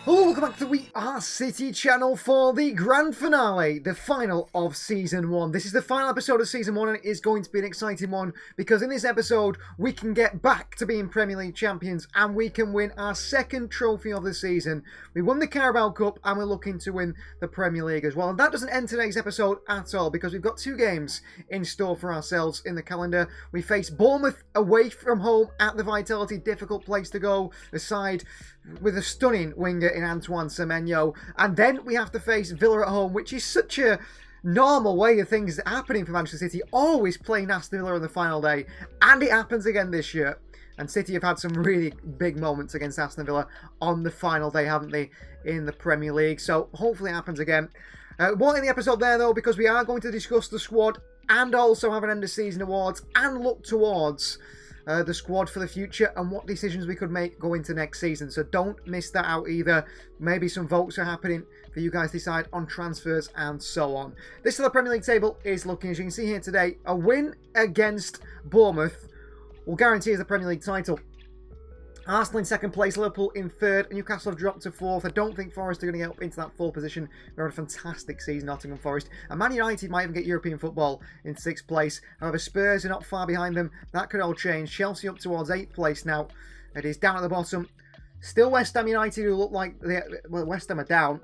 Hello, welcome back to the We Are City channel for the grand finale, the final of Season 1. This is the final episode of Season 1 and it is going to be an exciting one because in this episode we can get back to being Premier League champions and we can win our second trophy of the season. We won the Carabao Cup and we're looking to win the Premier League as well. And that doesn't end today's episode at all because we've got two games in store for ourselves in the calendar. We face Bournemouth away from home at the Vitality, difficult place to go, a side with a stunning winger in Antoine Semenyo, and then we have to face Villa at home, which is such a normal way of things happening for Manchester City, always playing Aston Villa on the final day, and it happens again this year. And City have had some really big moments against Aston Villa on the final day, haven't they, in the Premier League? So hopefully it happens again. Won't end the episode there though, because we are going to discuss the squad and also have an end of season awards and look towards the squad for the future and what decisions we could make going into next season. So don't miss that out either. Maybe some votes are happening for you guys to decide on transfers and so on. This is the Premier League table is looking, as you can see here today, a win against Bournemouth will guarantee us the Premier League title. Arsenal in second place, Liverpool in third, Newcastle have dropped to fourth. I don't think Forest are going to get up into that fourth position. They're on a fantastic season, Nottingham Forest. And Man United might even get European football in sixth place. However, Spurs are not far behind them. That could all change. Chelsea up towards eighth place now. It is down at the bottom. Still West Ham United, who look like West Ham are down.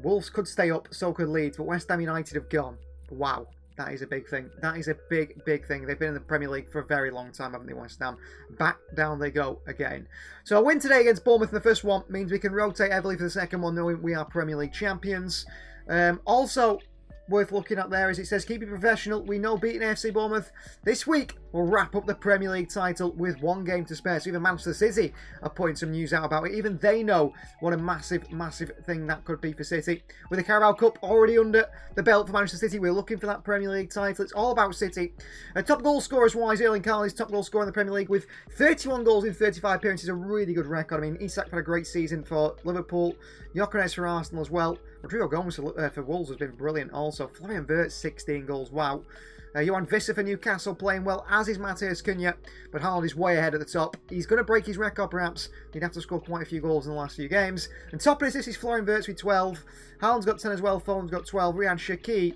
Wolves could stay up, so could Leeds, but West Ham United have gone. Wow. That is a big thing. That is a big, big thing. They've been in the Premier League for a very long time, haven't they, West Ham? Back down they go again. So a win today against Bournemouth in the first one means we can rotate heavily for the second one, knowing we are Premier League champions. Also, worth looking at there is it says, keep it professional. We know beating AFC Bournemouth this week will wrap up the Premier League title with one game to spare. So even Manchester City are putting some news out about it. Even they know what a massive, massive thing that could be for City. With the Carabao Cup already under the belt for Manchester City, we're looking for that Premier League title. It's all about City. Top goal scorers-wise, Erling Haaland is top goal scorer in the Premier League with 31 goals in 35 appearances. A really good record. I mean, Isak had a great season for Liverpool. Gyökeres for Arsenal as well. Rodrigo Gomes for Wolves has been brilliant also. Florian Wirtz, 16 goals. Wow. Johan Visser for Newcastle playing well, as is Matheus Cunha, but Haaland is way ahead at the top. He's going to break his record perhaps. He'd have to score quite a few goals in the last few games. And top of this is Florian Wirtz with 12. Haaland's got 10 as well, Foden's got 12. Riyad Shaqiri,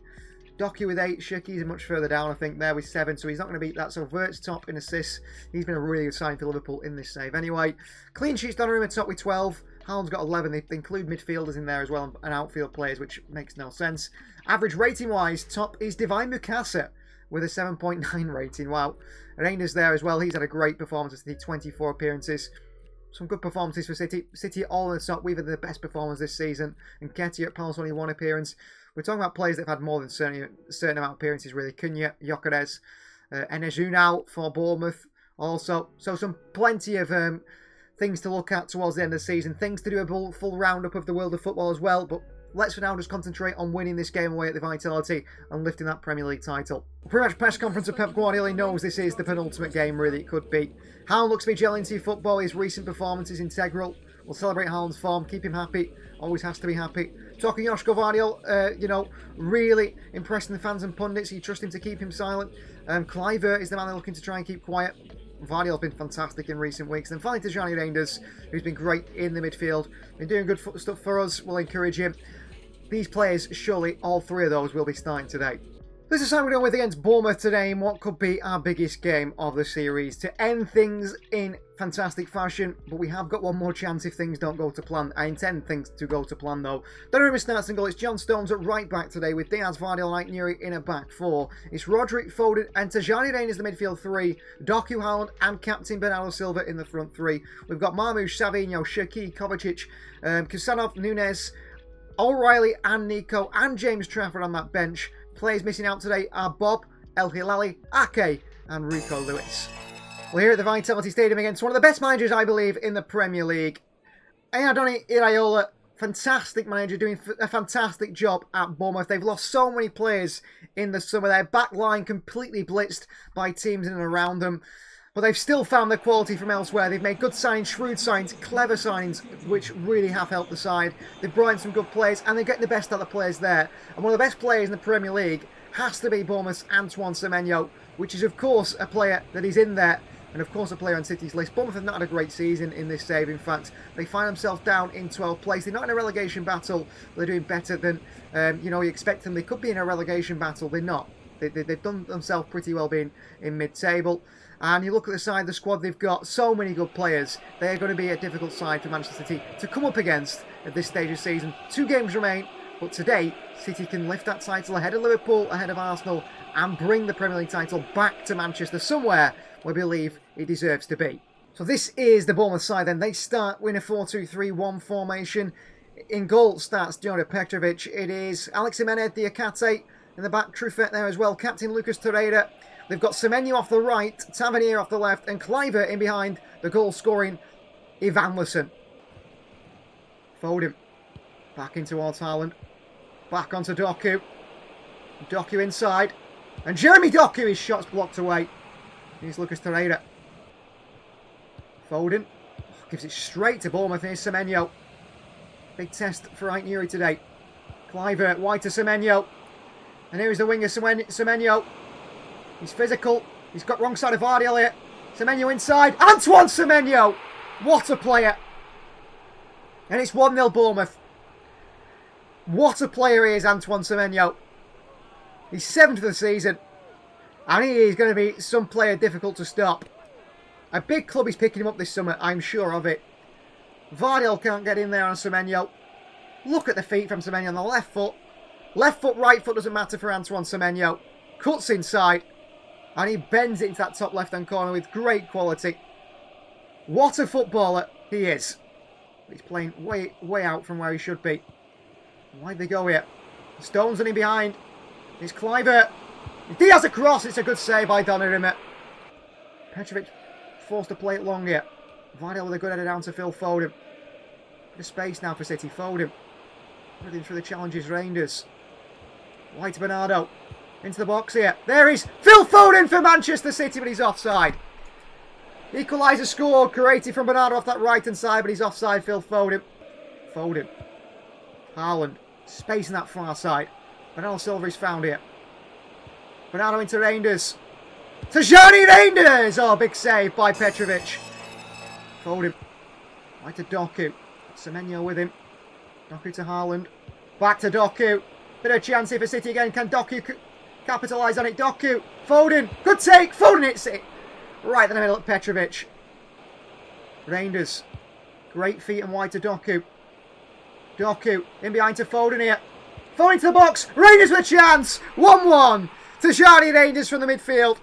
Doku with 8. Shaqiri's much further down, I think, there with 7, so he's not going to beat that. So Wirtz top in assists. He's been a really good sign for Liverpool in this save. Anyway, clean sheets, Donnarumma top with 12. Haaland's got 11. They include midfielders in there as well and outfield players, which makes no sense. Average rating-wise, top is Divine Mukasa with a 7.9 rating. Wow. Reinder's there as well. He's had a great performance with 24 appearances. Some good performances for City. City all in the top. We've had the best performance this season. And Nketiah at Palace only 1 appearance. We're talking about players that have had more than a certain amount of appearances, really. Cunha, Gyökeres, Enezu now for Bournemouth also. So some plenty of things to look at towards the end of the season. Things to do a full roundup of the world of football as well. But let's for now just concentrate on winning this game away at the Vitality and lifting that Premier League title. Pretty much press conference of Pep Guardiola knows this is the penultimate game, really, it could be. Haaland looks to be gelling into football. His recent performance is integral. We'll celebrate Haaland's form, keep him happy. Always has to be happy. Talking Joško Vardiol, really impressing the fans and pundits. You trust him to keep him silent. Kluivert is the man they're looking to try and keep quiet. Vardiol's been fantastic in recent weeks. And then finally to Johnny Reinders, who's been great in the midfield. Been doing good stuff for us. We'll encourage him. These players, surely all 3 of those will be starting today. This is how we're going with against Bournemouth today in what could be our biggest game of the series. To end things in fantastic fashion, but we have got one more chance if things don't go to plan. I intend things to go to plan though. Donnarumma starts and goal. It's John Stones at right back today with Diaz, Vardiol, Nuri in a back 4. It's Roderick, Foden and Tajani Reinders the midfield 3. Doku, Haaland and captain Bernardo Silva in the front 3. We've got Marmoush, Savinho, Shaqiri, Kovacic, Kusanov, Nunes, O'Reilly and Nico and James Trafford on that bench. Players missing out today are Bob, El Hilali, Ake and Rico Lewis. We're here at the Vitality Stadium against one of the best managers, I believe, in the Premier League. Andoni Iraola, fantastic manager, doing a fantastic job at Bournemouth. They've lost so many players in the summer. Their back line completely blitzed by teams in and around them. But they've still found their quality from elsewhere. They've made good signings, shrewd signings, clever signings, which really have helped the side. They've brought in some good players, and they're getting the best out of the players there. And one of the best players in the Premier League has to be Bournemouth's Antoine Semenyo, which is, of course, a player that is in there and of course a player on City's list. Bournemouth have not had a great season in this save. In fact, they find themselves down in 12th place. They're not in a relegation battle. They're doing better than you expect them. They could be in a relegation battle. They're not. They've done themselves pretty well being in mid-table. And you look at the side of the squad they've got, so many good players. They're going to be a difficult side for Manchester City to come up against at this stage of the season. 2 games remain, but today City can lift that title ahead of Liverpool, ahead of Arsenal, and bring the Premier League title back to Manchester, somewhere where we believe it deserves to be. So this is the Bournemouth side then. They start in a 4-2-3-1 formation. In goal starts Djordje Petrovic. It is Alex Jimenez, Diakate in the back, Truffet there as well, captain Lucas Torreira. They've got Semenyo off the right, Tavernier off the left, and Cliver in behind the goal-scoring Evanilson. Foden back in towards Haaland. Back onto Doku. Doku inside. And Jeremy Doku, his shot's blocked away. Here's Lucas Torreira. Foden gives it straight to Bournemouth. Here's Semenyo. Big test for Ait Nuri today. Cliver, wide to Semenyo. And here is the winger, Semenyo. He's physical. He's got wrong side of Vardy here. Semenyo inside. Antoine Semenyo! What a player. And it's 1-0 Bournemouth. What a player he is, Antoine Semenyo. He's 7th of the season. And he is going to be some player difficult to stop. A big club is picking him up this summer, I'm sure of it. Vardy can't get in there on Semenyo. Look at the feet from Semenyo on the left foot. Left foot, right foot doesn't matter for Antoine Semenyo. Cuts inside. And he bends it into that top left-hand corner with great quality. What a footballer he is. He's playing way out from where he should be. Why'd they go here? Stones in behind. It's Cliver. Diaz across. It's a good save by Donnarumma. Petrovic forced to play it long here. Vardy with a good header down to Phil Foden. Bit of space now for City. Foden. Running through the challenges. Rangers. Wide to Bernardo. Into the box here. There is Phil Foden for Manchester City, but he's offside. Equalizer scored, created from Bernardo off that right-hand side, but he's offside, Phil Foden. Foden. Haaland. Space in that far side. Bernardo Silva is found here. Bernardo into Rangers. Tajani Rangers! Oh, big save by Petrovic. Foden. Right to Doku. Semenyo with him. Doku to Haaland. Back to Doku. Bit of a chance here for City again. Can Doku capitalise on it? Doku. Foden. Good take. Foden hits it. Right in the middle at Petrovic. Rangers. Great feet and wide to Doku. Doku in behind to Foden here. Foden into the box. Rangers with a chance. 1-1. Tajani Rangers from the midfield.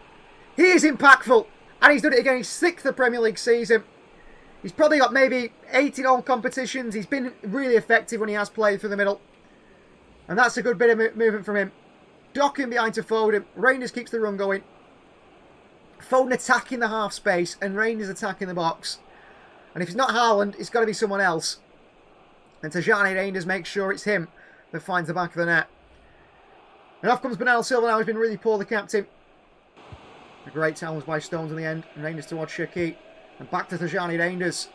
He is impactful. And he's done it again. His 6th of Premier League season. He's probably got maybe 8 in all competitions. He's been really effective when he has played through the middle. And that's a good bit of movement from him. Doku in behind to Foden. Rangers keeps the run going. Foden attacking the half space and Rangers attacking the box. And if it's not Haaland, it's got to be someone else. And Tajani Rangers makes sure it's him that finds the back of the net. And off comes Bernardo Silva now. He's been really poor, the captain. A great challenge by Stones in the end. And Rangers towards Shaqiri. And back to Tajani Rangers.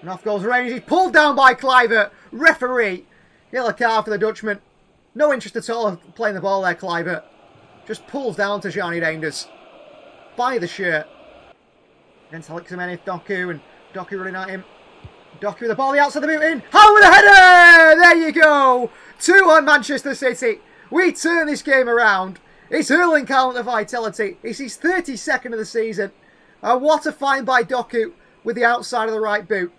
And off goes Rangers. He's pulled down by Cliver. Referee. Yellow card for the Dutchman. No interest at all of playing the ball there, Cliver. Just pulls down Tajani Rangers. By the shirt. Against Alex Jimenez, Doku, and Doku running at him. Doku with the ball, the outside of the boot in. Howard with a header! There you go! 2-1 Manchester City. We turn this game around. It's hurling count of vitality. It's his 32nd of the season. And what a find by Doku with the outside of the right boot.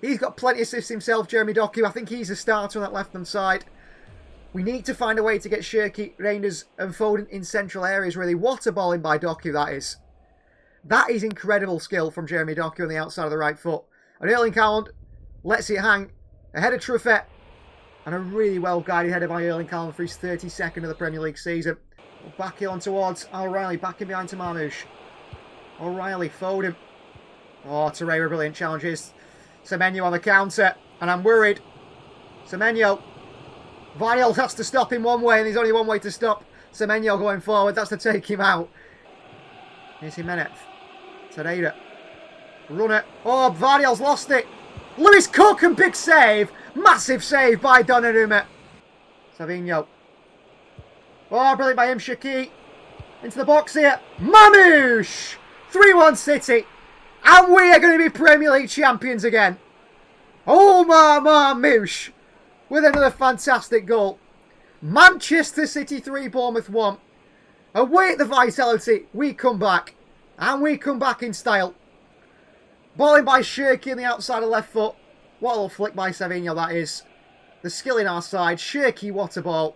He's got plenty of assists himself, Jeremy Doku. I think he's a starter on that left-hand side. We need to find a way to get Shaqiri, Rangers and Foden in central areas, really. What a ball in by Doku, that is. That is incredible skill from Jeremy Doku on the outside of the right foot. And Erling Haaland lets it hang. Ahead of Truffet. And a really well-guided header by Erling Haaland for his 32nd of the Premier League season. Back here on towards O'Reilly. Back in behind to Marmoush. O'Reilly, Foden. Oh, Torreira, brilliant challenges. Semenyo on the counter. And I'm worried. Semenyo. Vardy has to stop him one way, and there's only one way to stop Semenyo going forward. That's to take him out. Here's Jimenez. Torreira. Runner. Oh, Vardy's lost it. Lewis Cook and big save. Massive save by Donnarumma. Savinho. Oh, brilliant by him. Shaqiri. Into the box here. Mamouche. 3-1 City. And we are going to be Premier League champions again. Oh, Marmouche. With another fantastic goal. Manchester City 3, Bournemouth 1. Away at the Vitality, we come back. And we come back in style. Balling by Shirky on the outside of left foot. What a little flick by Savinho that is. The skill in our side. Shirky, what a ball.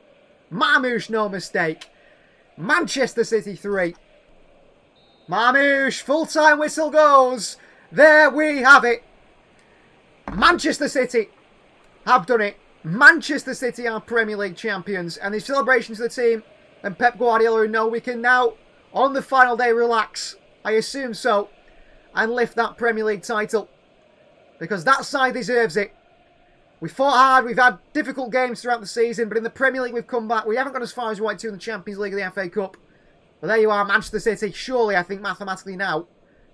Marmouche, no mistake. Manchester City 3. Marmouche, full-time whistle goes. There we have it. Manchester City have done it. Manchester City are Premier League champions. And the celebrations of the team and Pep Guardiola who know we can now, on the final day, relax. I assume so. And lift that Premier League title. Because that side deserves it. We fought hard. We've had difficult games throughout the season. But in the Premier League, we've come back. We haven't gone as far as we wanted to in the Champions League or the FA Cup. But there you are, Manchester City. Surely, I think, mathematically now,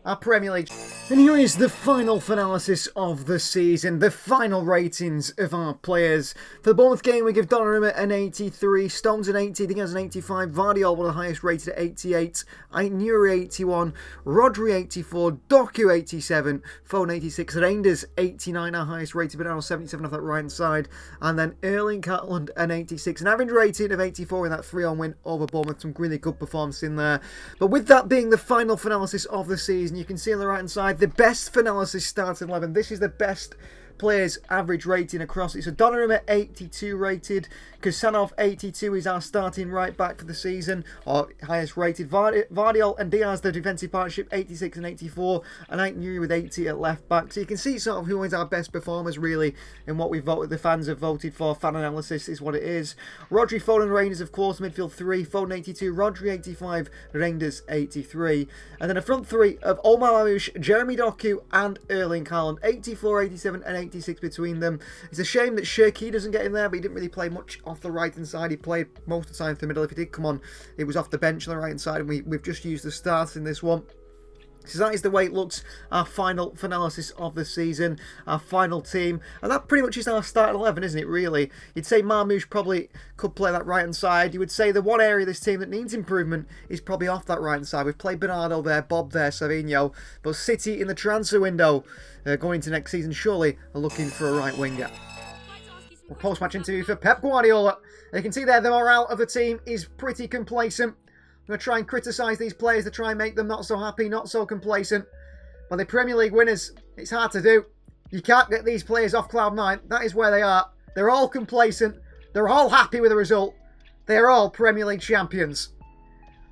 our Premier League. And here is the final analysis of the season. The final ratings of our players. For the Bournemouth game, we give Donnarumma an 83, Stones an 80, Diaz an 85, Vardiol one of the highest rated at 88, Aït-Nouri 81, Rodri 84, Doku 87, Foden 86, Reinders 89, our highest rated, Bernardo 77 off that right hand side, and then Erling Haaland an 86, an average rating of 84 in that 3-1 win over Bournemouth. Some really good performance in there. But with that being the final analysis of the season, you can see on the right hand side the best analysis starting 11. This is the best players average rating across it. So Donnarumma 82 rated, Kusanov 82 is our starting right back for the season, or highest rated. Vardiol and Diaz, the defensive partnership, 86 and 84, and Aït-Nouri with 80 at left back. So you can see sort of who is our best performers really in what we voted. The fans have voted for. Fan analysis is what it is. Rodri, Foden, Reinders, of course, midfield 3, Foden 82, Rodri 85, Reinders 83, and then a front 3 of Omar Marmouche, Jeremy Doku, and Erling Haaland, 84, 87, and 86 between them. It's a shame that Shirky doesn't get in there, but he didn't really play much off the right hand side. He played most of the time through the middle. If he did come on, it was off the bench on the right hand side, and we've just used the start in this one. So that is the way it looks, our final analysis of the season, our final team. And that pretty much is our starting 11, isn't it, really? You'd say Marmouche probably could play that right-hand side. You would say the one area of this team that needs improvement is probably off that right-hand side. We've played Bernardo there, Bob there, Savinho. But City in the transfer window going into next season surely are looking for a right winger. A post-match interview for Pep Guardiola. You can see there the morale of the team is pretty complacent. I'm going to try and criticise these players to try and make them not so happy, not so complacent. But the Premier League winners, it's hard to do. You can't get these players off cloud 9. That is where they are. They're all complacent. They're all happy with the result. They're all Premier League champions.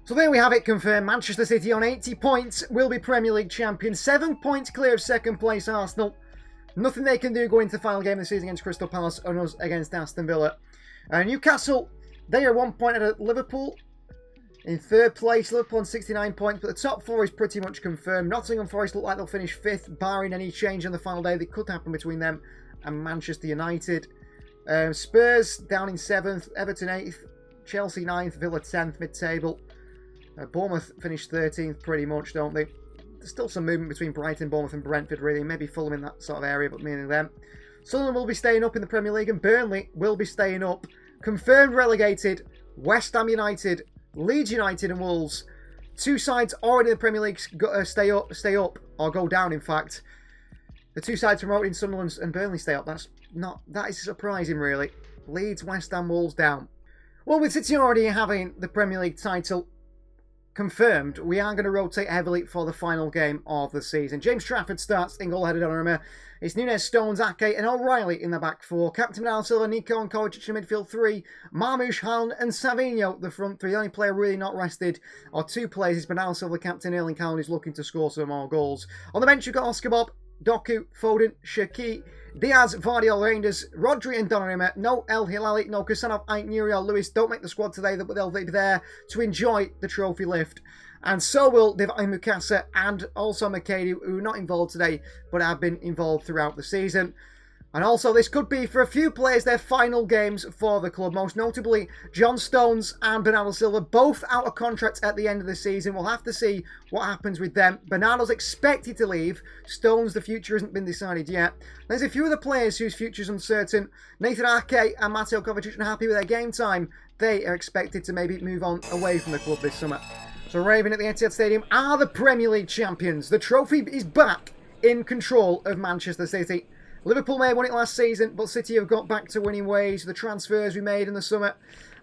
So there we have it confirmed. Manchester City on 80 points will be Premier League champions. 7 points clear of second place Arsenal. Nothing they can do going into the final game of the season against Crystal Palace and us against Aston Villa. Newcastle, they are 1 point ahead of Liverpool. In third place, Liverpool on 69 points, but the top 4 is pretty much confirmed. Nottingham Forest look like they'll finish 5th, barring any change on the final day that could happen between them and Manchester United. Spurs down in 7th, Everton 8th, Chelsea 9th, Villa 10th, mid-table. Bournemouth finished 13th pretty much, don't they? There's still some movement between Brighton, Bournemouth and Brentford, really. Maybe Fulham in that sort of area, but mainly them. Sunderland will be staying up in the Premier League, and Burnley will be staying up. Confirmed relegated, West Ham United, Leeds United and Wolves. 2 sides already in the Premier League stay up, or go down, in fact. The 2 sides promoted in Sunderland and Burnley stay up. That is surprising, really. Leeds, West Ham, Wolves down. Well, with City already having the Premier League title confirmed, we are going to rotate heavily for the final game of the season. James Trafford starts in goal ahead of Donnarumma. It's Nunes, Stones, Ake and O'Reilly in the back 4. Captain Bernardo, Silva, Nico and Kovacic in midfield 3. Marmouche, Haaland and Savinho the front 3. The only player really not rested, or 2 players, is Bernardo Silva, captain. Erling Haaland is looking to score some more goals. On the bench you've got Oscar Bob, Doku, Foden, Shirky, Diaz, Vardiol, Reinders, Rodri and Donnarumma. No El Hilali, no Kusanov, Aït-Nouri or Lewis don't make the squad today, but they'll be there to enjoy the trophy lift. And so will Divine Mukasa and also McKady, who are not involved today, but have been involved throughout the season. And also, this could be, for a few players, their final games for the club. Most notably, John Stones and Bernardo Silva, both out of contract at the end of the season. We'll have to see what happens with them. Bernardo's expected to leave. Stones, the future hasn't been decided yet. There's a few other players whose future is uncertain. Nathan Ake and Mateo Kovacic are happy with their game time. They are expected to maybe move on away from the club this summer. So Raven at the Etihad Stadium are the Premier League champions. The trophy is back in control of Manchester City. Liverpool may have won it last season, but City have got back to winning ways. The transfers we made in the summer.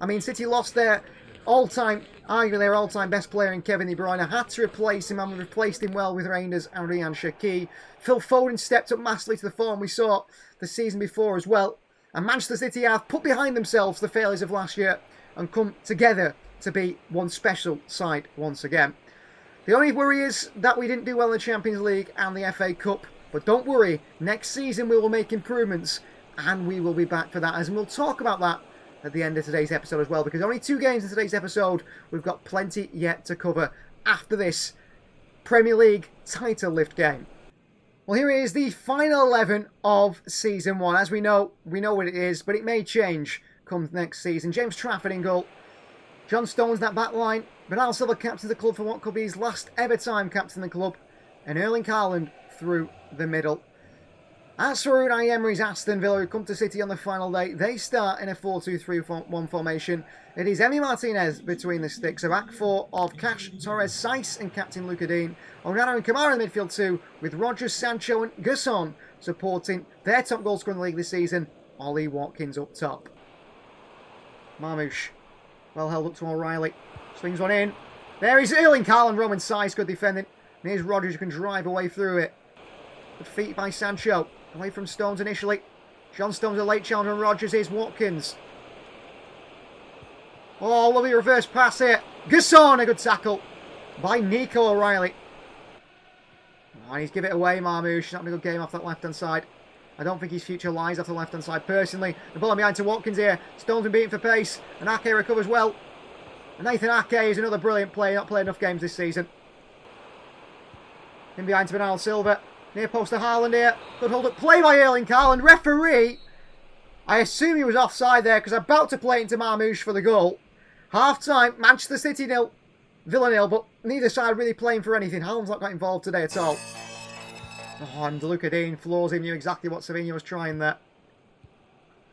I mean, City lost their arguably their all-time best player in Kevin De Bruyne. Had to replace him, and we replaced him well with Reinders and Ryan Shaqiri. Phil Foden stepped up massively to the form we saw the season before as well. And Manchester City have put behind themselves the failures of last year and come together to be one special side once again. The only worry is that we didn't do well in the Champions League and the FA Cup. But don't worry, next season we will make improvements and we will be back for that. As we'll talk about that at the end of today's episode as well, because only 2 games in today's episode. We've got plenty yet to cover after this Premier League title lift game. Well, here is the final 11 of Season 1. As we know what it is, but it may change come next season. James Trafford in goal. John Stones that back line. Bernardo Silva captains the club for what could be his last ever time captaining the club. And Erling Haaland through the middle. As for Unai Emery's Aston Villa, who come to City on the final day, they start in a 4-2-3-1 formation. It is Emi Martinez between the sticks. A back 4 of Cash, Torres, Saiss and captain Luca Dean. Onana and Kamara in the midfield too, with Rodgers, Sancho and Gerson supporting their top goal scorer in the league this season, Ollie Watkins up top. Marmoush, well held up to O'Reilly. Swings one in. There is Erling Haaland, Roman Saiss, good defending. And here's Rodgers who can drive away through it. Good feet by Sancho. Away from Stones initially. John Stones a late challenge on Rodgers. Here's Watkins. Oh, lovely reverse pass here. Gerson, a good tackle by Nico O'Reilly. Oh, and he's given it away, Marmoush. He's having a good game off that left-hand side. I don't think his future lies off the left-hand side, personally. The ball behind to Watkins here. Stones been beaten for pace. And Ake recovers well. And Nathan Ake is another brilliant player. Not played enough games this season. In behind to Bernardo Silva. Near post to Haaland here. Good hold up play by Erling Haaland. Referee, I assume he was offside there because about to play into Marmoush for the goal. Half time, Manchester City 0, Villa 0, but neither side really playing for anything. Haaland's not got involved today at all. Oh, and Luca Dean floors him. Knew exactly what Savinho was trying there.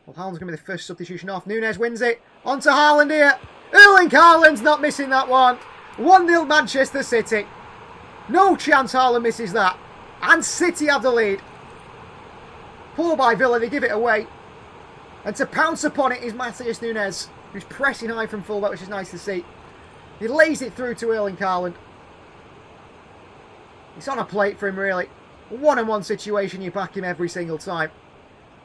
Well, Haaland's going to be the first substitution off. Nunez wins it. On to Haaland here. Erling Haaland's not missing that one. 1-0 Manchester City. No chance Haaland misses that. And City have the lead. Poor by Villa, they give it away. And to pounce upon it is Matheus Nunes, who's pressing high from fullback, which is nice to see. He lays it through to Erling Haaland. It's on a plate for him, really. A one-on-one situation, you back him every single time.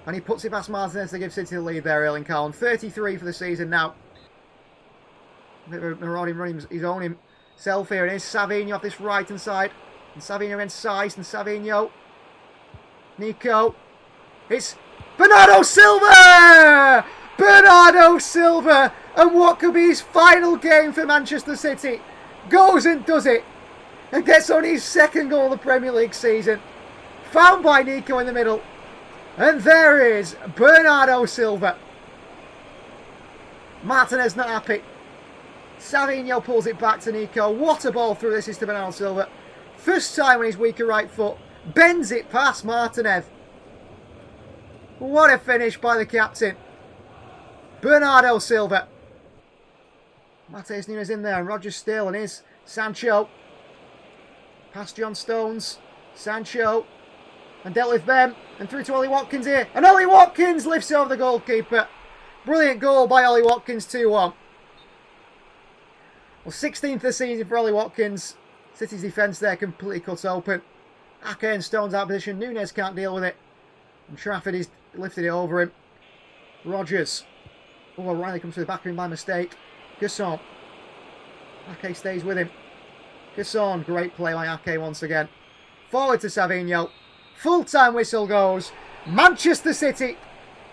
And he puts it past Martinez to give City the lead there, Erling Haaland. 33 for the season now. A bit of a marauding running his own himself here. And here's Savinho off this right-hand side. And Savinho against Saiss, and Savinho. Nico. It's Bernardo Silva! Bernardo Silva! And what could be his final game for Manchester City. Goes and does it. And gets on his second goal of the Premier League season. Found by Nico in the middle. And there is Bernardo Silva. Martinez not happy. Savinho pulls it back to Nico. What a ball through this is to Bernardo Silva. First time on his weaker right foot. Bends it past Martinez. What a finish by the captain. Bernardo Silva. Matheus Nunes in there and Rodgers still. And here's Sancho. Past John Stones. Sancho. And dealt with them. And through to Ollie Watkins here. And Ollie Watkins lifts over the goalkeeper. Brilliant goal by Ollie Watkins, 2-1. Well, 16th of the season for Ollie Watkins. City's defence there completely cut open. Ake and Stones out of position. Nunes can't deal with it. And Trafford is lifted it over him. Rodgers. Oh, O'Reilly comes to the back of him by mistake. Gerson. Ake stays with him. Gerson. Great play by Ake once again. Forward to Savinho. Full-time whistle goes. Manchester City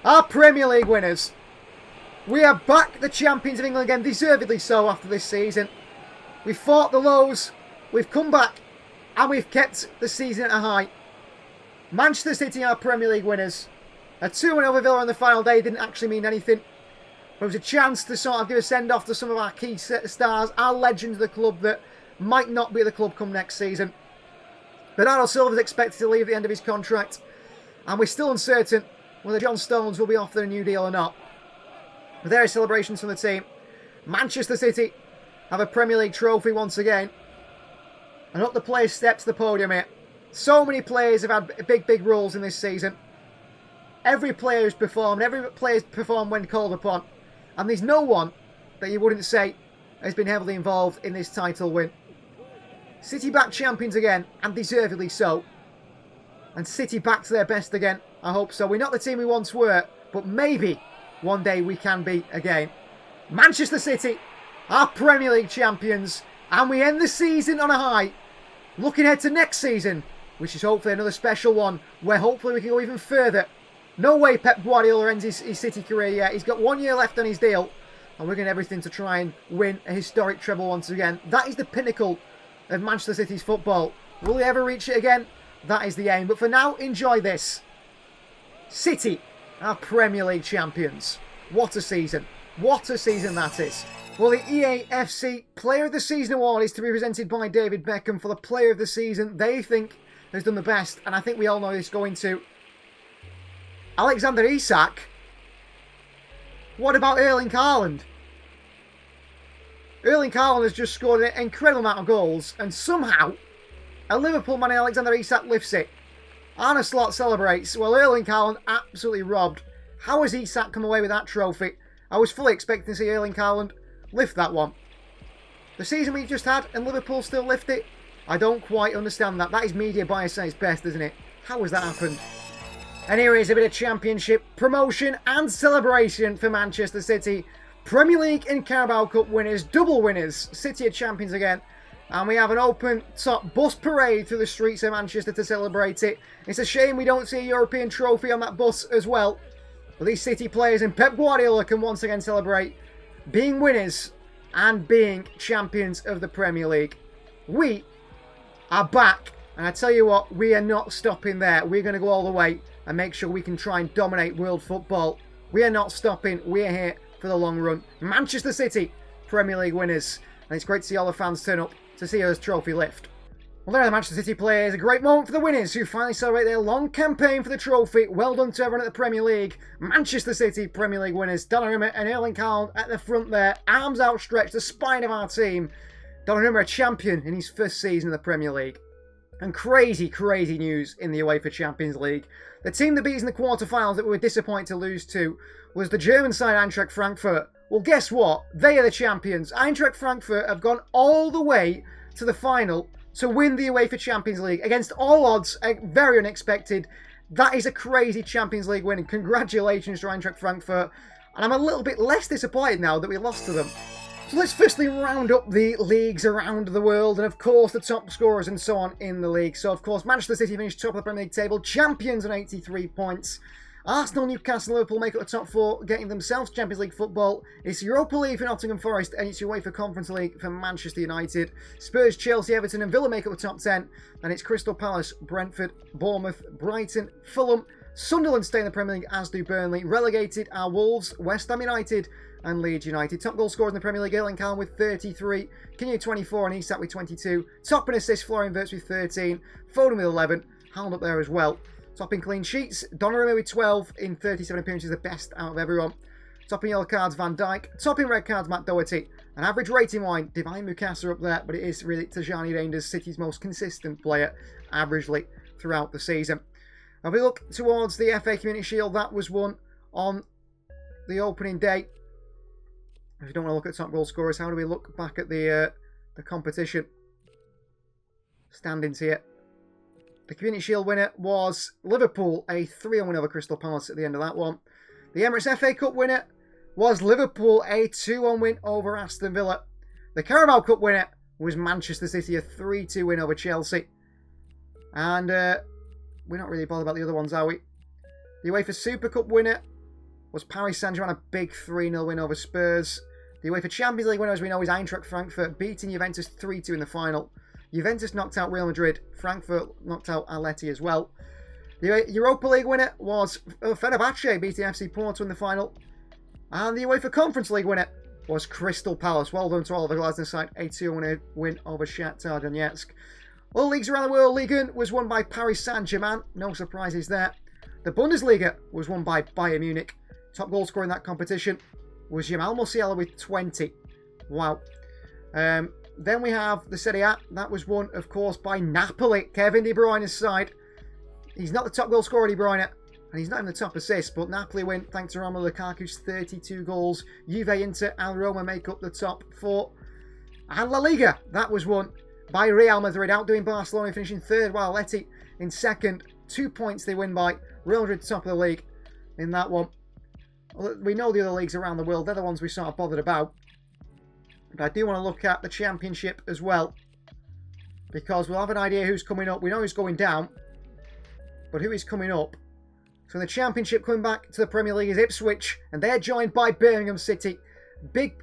are Premier League winners. We are back the champions of England again, deservedly so after this season. We've fought the lows, we've come back, and we've kept the season at a high. Manchester City are Premier League winners. A 2-1 over Villa on the final day didn't actually mean anything. But it was a chance to sort of give a send-off to some of our key stars, our legends of the club that might not be at the club come next season. Bernardo Silva is expected to leave at the end of his contract, and we're still uncertain whether John Stones will be offered a new deal or not. But there are celebrations from the team. Manchester City have a Premier League trophy once again. And up the players' step to the podium here. So many players have had big roles in this season. Every player has performed. Every player has performed when called upon. And there's no one that you wouldn't say has been heavily involved in this title win. City back champions again, and deservedly so. And City back to their best again. I hope so. We're not the team we once were, but maybe one day we can be again. Manchester City, our Premier League champions. And we end the season on a high. Looking ahead to next season, which is hopefully another special one, where hopefully we can go even further. No way Pep Guardiola ends his City career yet. He's got 1 year left on his deal. And we're going to do everything to try and win a historic treble once again. That is the pinnacle of Manchester City's football. Will he ever reach it again? That is the aim. But for now, enjoy this. City, our Premier League champions. What a season. What a season that is. Well, the EAFC Player of the Season award is to be presented by David Beckham for the Player of the Season they think has done the best. And I think we all know it's going to Alexander Isak. What about Erling Haaland? Erling Haaland has just scored an incredible amount of goals. And somehow, a Liverpool man, Alexander Isak, lifts it. Arne Slot celebrates. Well, Erling Haaland absolutely robbed. How has Isak come away with that trophy? I was fully expecting to see Erling Haaland lift that one. The season we've just had and Liverpool still lift it? I don't quite understand that. That is media bias at its best, isn't it? How has that happened? And here is a bit of championship, promotion and celebration for Manchester City. Premier League and Carabao Cup winners, double winners. City are champions again. And we have an open top bus parade through the streets of Manchester to celebrate it. It's a shame we don't see a European trophy on that bus as well. But these City players and Pep Guardiola can once again celebrate being winners and being champions of the Premier League. We are back, and I tell you what, we are not stopping there. We're going to go all the way and make sure we can try and dominate world football. We are not stopping. We are here for the long run. Manchester City, Premier League winners. And it's great to see all the fans turn up to see us trophy lift. Well, there are the Manchester City players. A great moment for the winners who finally celebrate their long campaign for the trophy. Well done to everyone at the Premier League. Manchester City Premier League winners. Donnarumma and Erling Haaland at the front there. Arms outstretched, the spine of our team. Donnarumma a champion in his first season in the Premier League. And crazy news in the UEFA Champions League. The team that beat us in the quarterfinals that we were disappointed to lose to was the German side Eintracht Frankfurt. Well, guess what? They are the champions. Eintracht Frankfurt have gone all the way to the final to win the UEFA Champions League against all odds. Very unexpected. That is a crazy Champions League win. And congratulations to Eintracht Frankfurt. And I'm a little bit less disappointed now that we lost to them. So let's firstly round up the leagues around the world and of course the top scorers and so on in the league. So of course Manchester City finished top of the Premier League table, champions on 83 points. Arsenal, Newcastle, Liverpool make up the top four, getting themselves Champions League football. It's Europa League for Nottingham Forest and it's UEFA Conference League for Manchester United. Spurs, Chelsea, Everton and Villa make up the top 10. And it's Crystal Palace, Brentford, Bournemouth, Brighton, Fulham, Sunderland stay in the Premier League, as do Burnley. Relegated are Wolves, West Ham United and Leeds United. Top goal scorers in the Premier League, Erling Haaland with 33, Kinnear 24 and Isak with 22. Top in assists, Florian Wirtz with 13, Foden with 11, Haaland up there as well. Top in clean sheets, Donnarumma with 12 in 37 appearances, the best out of everyone. Top in yellow cards, Van Dijk. Top in red cards, Matt Doherty. And average rating-wise, Divine Mukasa up there, but it is really Tajani Reinders, City's most consistent player, averagely throughout the season. Now we look towards the FA Community Shield, that was won on the opening day. If you don't want to look at top goal scorers, how do we look back at the competition? Standings here. The Community Shield winner was Liverpool, a 3-1 win over Crystal Palace at the end of that one. The Emirates FA Cup winner was Liverpool, a 2-1 win over Aston Villa. The Carabao Cup winner was Manchester City, a 3-2 win over Chelsea. And we're not really bothered about the other ones, are we? The UEFA Super Cup winner was Paris Saint-Germain, a big 3-0 win over Spurs. The UEFA Champions League winner, as we know, is Eintracht Frankfurt, beating Juventus 3-2 in the final. Juventus knocked out Real Madrid. Frankfurt knocked out Atleti as well. The Europa League winner was Fenerbahce, beating FC Porto in the final. And the UEFA Conference League winner was Crystal Palace. Well done to all of the Glasgow side. A 2-1 win over Shakhtar Donetsk. All leagues around the world, Ligue 1 was won by Paris Saint-Germain. No surprises there. The Bundesliga was won by Bayern Munich. Top goal scorer in that competition was Jamal Musiala with 20. Wow. Then we have the Serie A. That was won, of course, by Napoli. Kevin De Bruyne's side. He's not the top goal scorer, De Bruyne, and he's not even the top assist, but Napoli win thanks to Romelu Lukaku's 32 goals. Juve, Inter, and Roma make up the top 4. And La Liga, that was won by Real Madrid, outdoing Barcelona, finishing 3rd, while Atleti in 2nd. 2 points they win by. Real Madrid top of the league in that one. We know the other leagues around the world, they're the ones we sort of bothered about. But I do want to look at the Championship as well, because we'll have an idea who's coming up. We know who's going down, but who is coming up? So the Championship coming back to the Premier League is Ipswich, and they're joined by Birmingham City. Big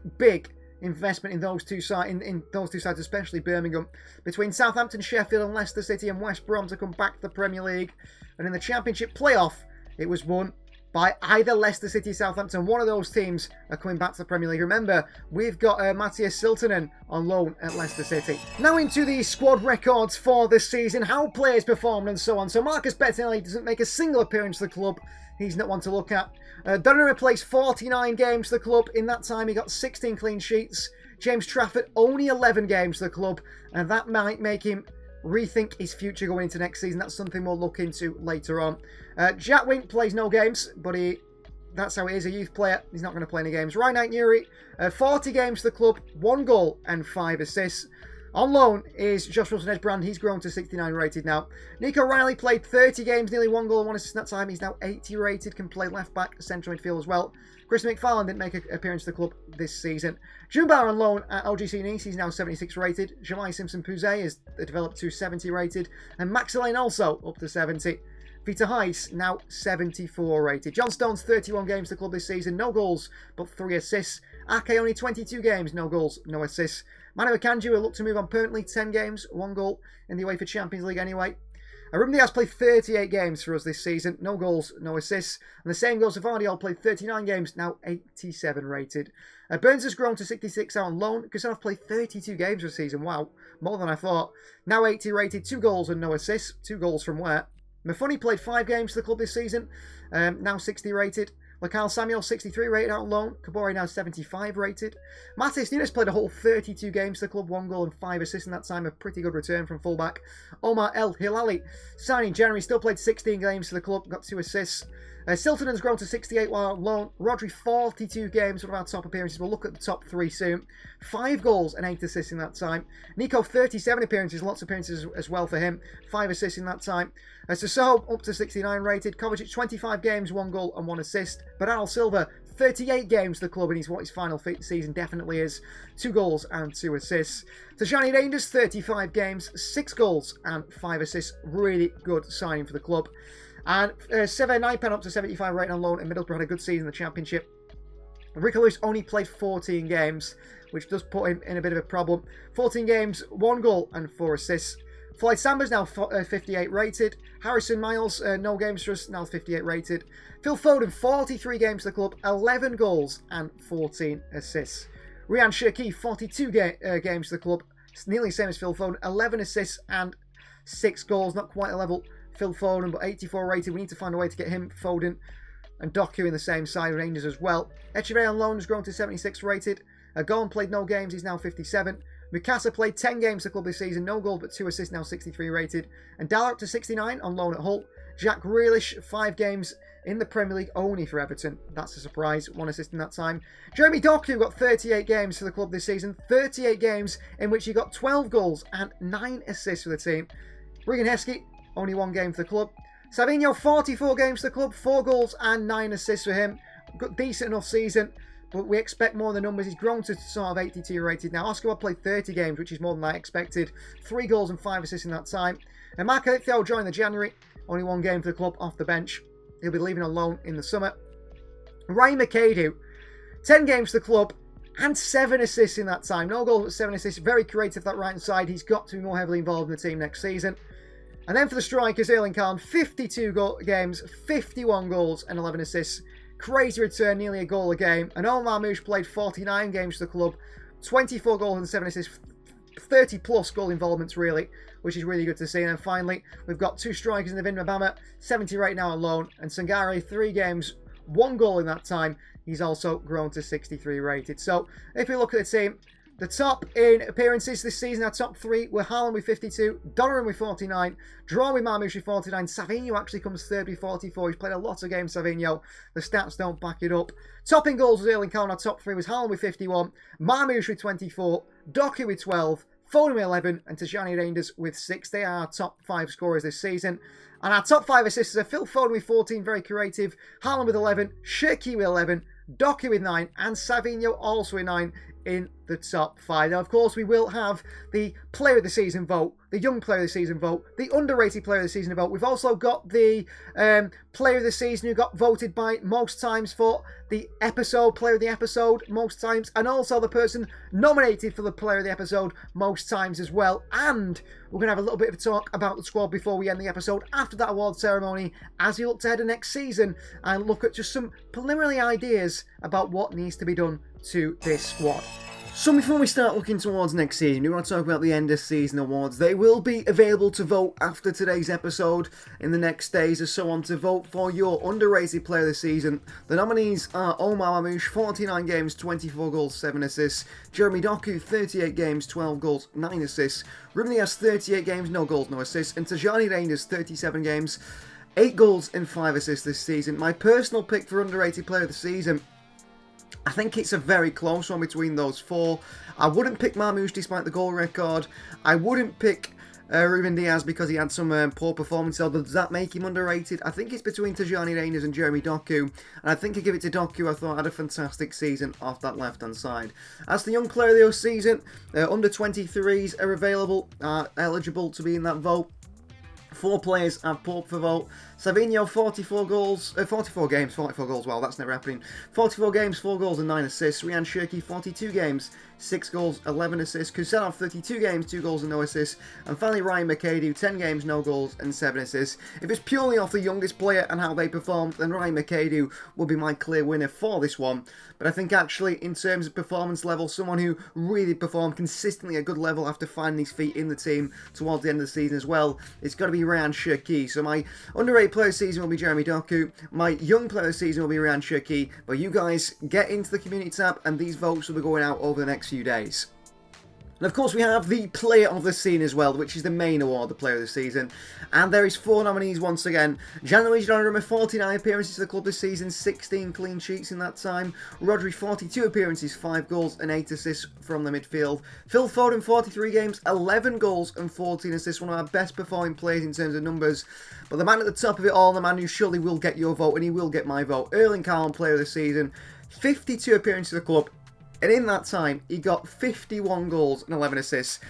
investment in those two sides, in those two sides, especially Birmingham. Between Southampton, Sheffield, and Leicester City and West Brom to come back to the Premier League. And in the Championship playoff, it was won by either Leicester City, Southampton. One of those teams are coming back to the Premier League. Remember, we've got Matthias Siltanen on loan at Leicester City. Now into the squad records for this season, how players performed and so on. So Marcus Bettinelli doesn't make a single appearance to the club. He's not one to look at. Donnarumma plays 49 games to the club. In that time, he got 16 clean sheets. James Trafford, only 11 games to the club. And that might make him rethink his future going into next season. That's something we'll look into later on. Jack Wink plays no games, but that's how he is, a youth player. He's not going to play any games. Reinhard Nuri, 40 games to the club, 1 goal and 5 assists. On loan is Josh Wilson-Edbrand. He's grown to 69 rated now. Nico Riley played 30 games, nearly 1 goal and 1 assist in that time. He's now 80 rated, can play left back, central midfield as well. Chris McFarlane didn't make an appearance to the club this season. June Bauer on loan at LGC Nice. He's now 76 rated. Jamai Simpson-Pouze is developed to 70 rated. And Max Lane also up to 70. Peter Heiss now 74 rated. John Stones 31 games to the club this season. No goals, but 3 assists. Ake only 22 games. No goals, no assists. Manu Akanji will look to move on permanently. 10 games, 1 goal in the UEFA Champions League anyway. Ruben Diaz played 38 games for us this season. No goals, no assists. And the same goes for Vardiol, played 39 games, now 87 rated. Burns has grown to 66 out on loan. Kusanov played 32 games this season. Wow, more than I thought. Now 80 rated, 2 goals and no assists. 2 goals from where? Mafuni played 5 games for the club this season. Now 60 rated. Lakal Samuel, 63 rated out on loan. Kabori now 75 rated. Matis Nunes played a whole 32 games to the club, 1 goal and 5 assists in that time. A pretty good return from fullback. Omar El Hilali, signed in January, still played 16 games for the club, got 2 assists. Siltonen's grown to 68 while on loan. Rodri, 42 games, one of our top appearances. We'll look at the top 3 soon. 5 goals and 8 assists in that time. Nico, 37 appearances, lots of appearances as well for him. 5 assists in that time. Sissoko up to 69 rated. Kovacic, 25 games, 1 goal and 1 assist. Bernardo Silva, 38 games to the club, and what his final season definitely is. 2 goals and 2 assists. Tajani Rangers, 35 games, 6 goals and 5 assists. Really good signing for the club. And Seve Naipan up to 75 rated on loan, and Middlesbrough had a good season in the Championship. Rico Lewis only played 14 games, which does put him in a bit of a problem. 14 games, 1 goal and 4 assists. Floyd Samber's now 58 rated. Harrison Miles, no games for us, now 58 rated. Phil Foden, 43 games to the club, 11 goals and 14 assists. Ryan Cherki, 42 games to the club, it's nearly the same as Phil Foden, 11 assists and 6 goals, not quite a level Phil Foden, but 84 rated. We need to find a way to get him, Foden, and Doku in the same side, Rangers as well. Echeverria on loan has grown to 76 rated. Golan played no games, he's now 57. Mukasa played 10 games to the club this season, no goals but 2 assists, now 63 rated. And Dalla up to 69 on loan at Hull. Jack Grealish, 5 games in the Premier League only for Everton. That's a surprise, 1 assist in that time. Jeremy Doku got 38 games for the club this season, 38 games in which he got 12 goals and 9 assists for the team. Regan Heskey, only 1 game for the club. Savinho, 44 games for the club, 4 goals and 9 assists for him. Good, decent enough season, but we expect more of the numbers. He's grown to sort of 82 rated now. Oscar played 30 games, which is more than I expected. 3 goals and 5 assists in that time. And Mark Theo joined the January, only 1 game for the club off the bench. He'll be leaving on loan in the summer. Ryan McAdoo, 10 games for the club and 7 assists in that time. No goals but 7 assists. Very creative that right side. He's got to be more heavily involved in the team next season. And then for the strikers, Erling Khan, 52 games, 51 goals and 11 assists. Crazy return, nearly a goal a game. And Omar Marmoush played 49 games for the club, 24 goals and 7 assists, 30 plus goal involvements really, which is really good to see. And then finally, we've got 2 strikers in the Vin Mabama, 70 right now on loan. And Sangare, 3 games, 1 goal in that time. He's also grown to 63 rated. So if we look at the team, The top in appearances this season, our top three were Haaland with 52, Donnarumma with 49, draw with Marmoush with 49. Savinho actually comes third with 44. He's played a lot of games, Savinho. The stats don't back it up. Top in goals was Erling Haaland. Our top three was Haaland with 51, Marmoush with 24, Doku with 12, Foden with 11, and Tijani Reinders with 6. They are our top 5 scorers this season. And our top 5 assists are Phil Foden with 14, very creative, Haaland with 11, Shirky with 11, Doku with 9, and Savinho also with 9 in the top 5. Now, of course, we will have the Player of the Season vote, the Young Player of the Season vote, the Underrated Player of the Season vote. We've also got the Player of the Season who got voted by most times for the episode, Player of the Episode most times, and also the person nominated for the Player of the Episode most times as well. And we're going to have a little bit of a talk about the squad before we end the episode after that award ceremony as we look ahead to next season and look at just some preliminary ideas about what needs to be done to this squad. So before we start looking towards next season, we want to talk about the end of season awards. They will be available to vote after today's episode in the next days or so on to vote for your underrated player of the season. The nominees are Omar Mamouche, 49 games, 24 goals, 7 assists. Jeremy Doku, 38 games, 12 goals, 9 assists. Ruben Dias, 38 games, no goals, no assists. And Tijani Reinders, 37 games, 8 goals and 5 assists this season. My personal pick for underrated player of the season, I think it's a very close one between those 4. I wouldn't pick Marmoush despite the goal record. I wouldn't pick Ruben Dias because he had some poor performance. So does that make him underrated? I think it's between Tijani Reinders and Jeremy Doku. And I think I give it to Doku. I thought had a fantastic season off that left-hand side. As the young player of the season, under 23s are available, eligible to be in that vote. 4 players have put up for vote. Savinho, 44 games, 44 goals, wow, that's never happening. 44 games, 4 goals and 9 assists. Ryan Shirky, 42 games, 6 goals, 11 assists. Kusanov, 32 games, 2 goals and no assists. And finally, Ryan McAdoo, 10 games, no goals and 7 assists. If it's purely off the youngest player and how they performed, then Ryan McAdoo will be my clear winner for this one. But I think actually, in terms of performance level, someone who really performed consistently at a good level after finding his feet in the team towards the end of the season as well, it's got to be Ryan Shirky. So my underrated player of the season will be Jeremy Doku. My young player of the season will be Ryan Shirky. But you guys get into the community tab and these votes will be going out over the next few days. And of course we have the Player of the Season as well, which is the main award, the Player of the Season. And there is 4 nominees once again. Gianluigi Donnarumma, 49 appearances to the club this season, 16 clean sheets in that time. Rodri, 42 appearances, 5 goals and 8 assists from the midfield. Phil Foden, 43 games, 11 goals and 14 assists. One of our best performing players in terms of numbers. But the man at the top of it all, the man who surely will get your vote, and he will get my vote, Erling Haaland, Player of the Season. 52 appearances to the club. And in that time, he got 51 goals and 11 assists.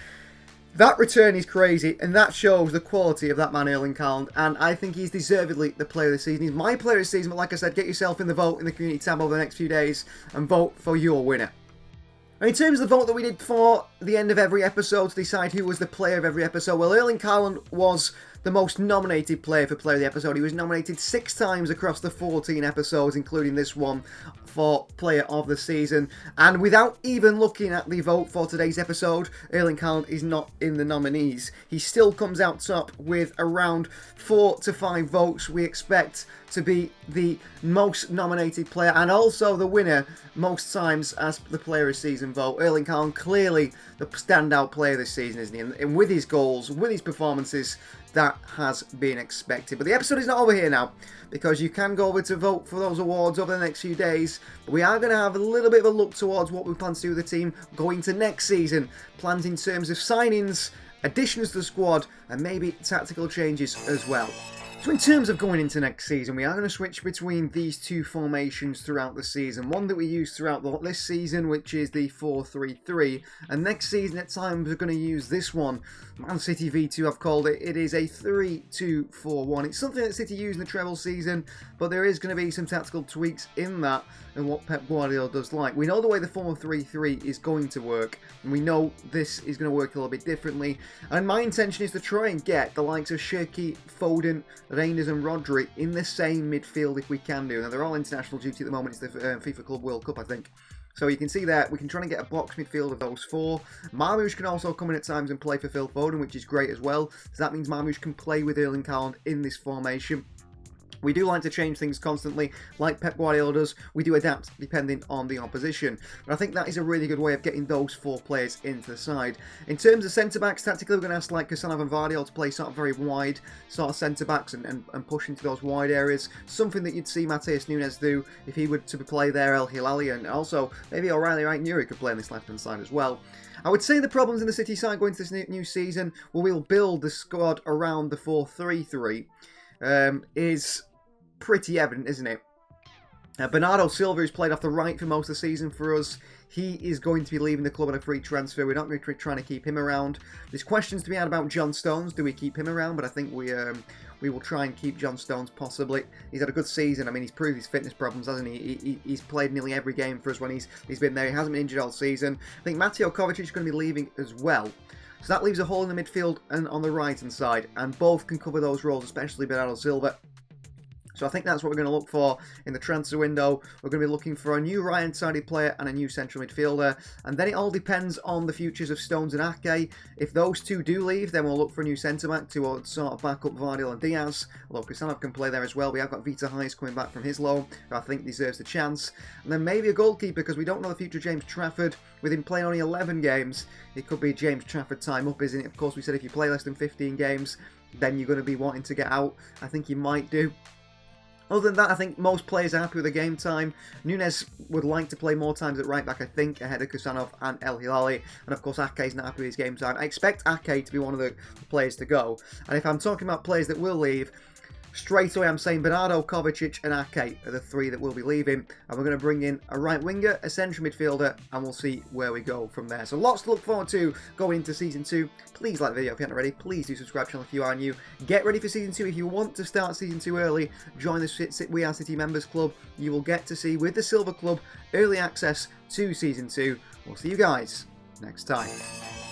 That return is crazy, and that shows the quality of that man, Erling Haaland. And I think he's deservedly the Player of the Season. He's my Player of the Season, but like I said, get yourself in the vote in the community tab over the next few days and vote for your winner. And in terms of the vote that we did for the end of every episode to decide who was the player of every episode, well, Erling Haaland was the most nominated player for Player of the Episode. He was nominated 6 times across the 14 episodes, including this one, for Player of the Season. And without even looking at the vote for today's episode, Erling Haaland is not in the nominees. He still comes out top with around 4 to 5 votes. We expect to be the most nominated player and also the winner most times as the Player of the Season vote. Erling Haaland clearly the standout player this season, isn't he? And with his goals, with his performances, that has been expected. But the episode is not over here now, because you can go over to vote for those awards over the next few days. But we are going to have a little bit of a look towards what we plan to do with the team going to next season. Plans in terms of signings, additions to the squad, and maybe tactical changes as well. So in terms of going into next season, we are going to switch between these 2 formations throughout the season. One that we used throughout this season, which is the 4-3-3. And next season at times we're going to use this one. Man City V2 I've called it. It is a 3-2-4-1. It's something that City used in the treble season, but there is going to be some tactical tweaks in that and what Pep Guardiola does like. We know the way the 4-3-3 is going to work, and we know this is going to work a little bit differently. And my intention is to try and get the likes of Shirky, Foden, Reinders and Rodri in the same midfield if we can do. Now they're all international duty at the moment. It's the FIFA Club World Cup, I think. So you can see there, we can try and get a box midfield of those 4. Marmoush can also come in at times and play for Phil Foden, which is great as well. So that means Marmoush can play with Erling Haaland in this formation. We do like to change things constantly, like Pep Guardiola does. We do adapt depending on the opposition. But I think that is a really good way of getting those 4 players into the side. In terms of centre-backs, tactically, we're going to ask like Kusanov and Vardiol to play sort of very wide sort of centre-backs and push into those wide areas. Something that you'd see Matheus Nunes do if he were to play there, El Hilali, and also maybe O'Reilly Right Nuri could play on this left-hand side as well. I would say the problems in the City side going into this new season, where we'll build the squad around the 4-3-3, is pretty evident, isn't it? Bernardo Silva, who's played off the right for most of the season for us, he is going to be leaving the club on a free transfer. We're not going to be trying to keep him around. There's questions to be had about John Stones. Do we keep him around? But I think we will try and keep John Stones possibly. He's had a good season. I mean, he's proved his fitness problems, hasn't he? He's played nearly every game for us when he's been there. He hasn't been injured all season. I think Mateo Kovacic is going to be leaving as well. So that leaves a hole in the midfield and on the right-hand side. And both can cover those roles, especially Bernardo Silva. So I think that's what we're going to look for in the transfer window. We're going to be looking for a new right-hand-sided player and a new central midfielder. And then it all depends on the futures of Stones and Ake. If those 2 do leave, then we'll look for a new centre-back to sort of back up Vardiol and Diaz. Although Kusanov can play there as well. We have got Vita Hayes coming back from his loan, who I think deserves a chance. And then maybe a goalkeeper, because we don't know the future of James Trafford. With him playing only 11 games, it could be James Trafford time up, isn't it? Of course, we said if you play less than 15 games, then you're going to be wanting to get out. I think he might do. Other than that, I think most players are happy with the game time. Nunes would like to play more times at right back, I think, ahead of Kusanov and El Hilali. And of course, Ake's not happy with his game time. I expect Ake to be one of the players to go. And if I'm talking about players that will leave, straight away I'm saying Bernardo, Kovacic and Ake are the 3 that will be leaving. And we're going to bring in a right winger, a central midfielder, and we'll see where we go from there. So lots to look forward to going into Season 2. Please like the video if you haven't already. Please do subscribe to the channel if you are new. Get ready for Season 2. If you want to start Season 2 early, join the We Are City Members Club. You will get to see, with the Silver Club, early access to Season 2. We'll see you guys next time.